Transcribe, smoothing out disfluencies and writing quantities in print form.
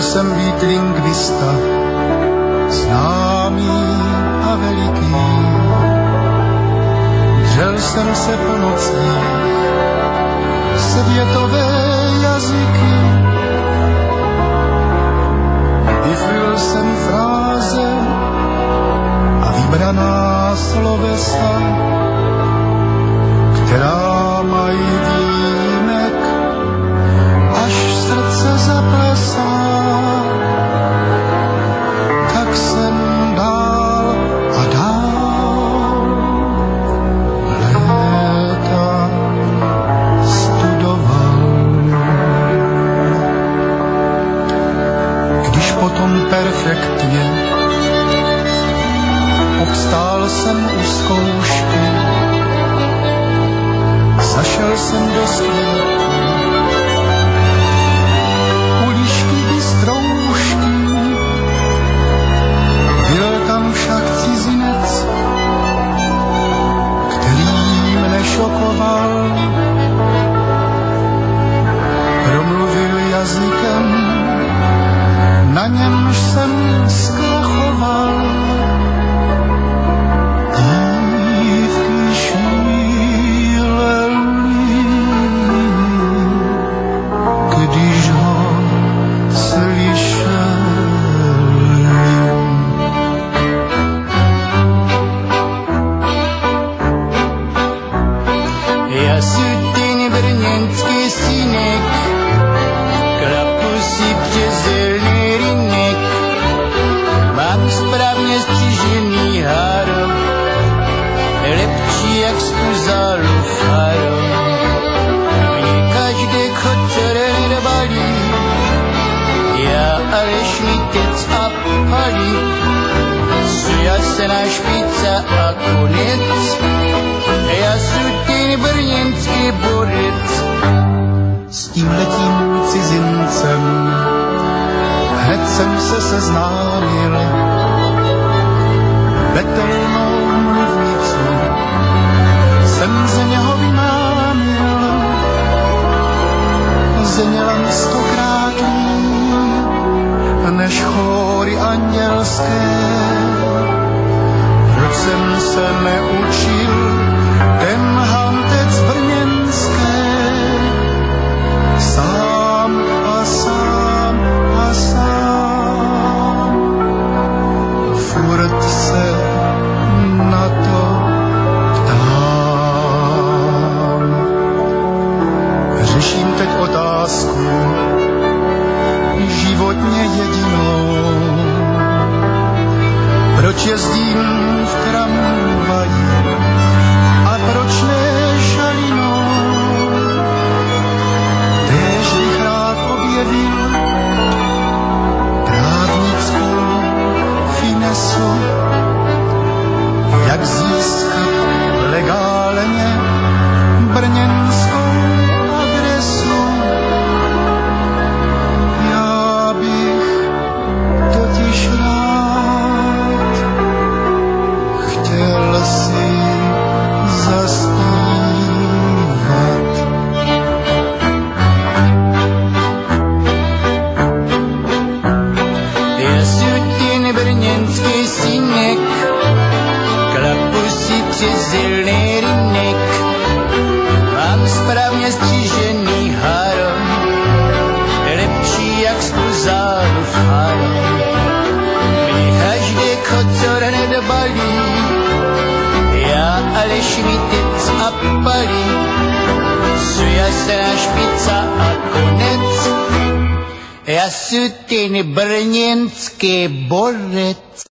jsem být lingvista, známý a veliký. Dřel jsem se po nocích světové jazyky. Vyflil jsem fráze a vybraná slovesa, která mají výjimek, až srdce zaplesá. Tak jsem dál a dál léta studoval. Když potom perfektně obstál jsem u zkoušky, zašel jsem do sklepu, u lišky bystroušky. Byl tam však cizinec, který mne šokoval. Promluvil jazykem, na němž jsem zkrachoval. Na špica a konec, ja sú ten brněnský borec. S tímhletím cizincem hned jsem se seznámil. Betelnou mluvnicu jsem z něho vymámil. Zněla mi 100krát líp než chóry andělské. Proč jsem se neučil ten hantec brněnské? Sám a sám a sám furt se na to ptám. Řeším teď otázku životně jedinou. Proč jezdím v tramvaji a proč ne šalinou? Též bych rád objevil právnickou finesu, jak získat legálně brněnskou adresu. Já bych totiž rád chtěl si zaspívat. Ja sú ten brněnský synek, klapu si přes zelený rynek. Mám správně střížený harom, lepší jak Spuzálův harom. Mě každý kocor nedobalí, ja ale šmitec a palí. Sú jasná špica a konec, ja sú ten brněnský borec.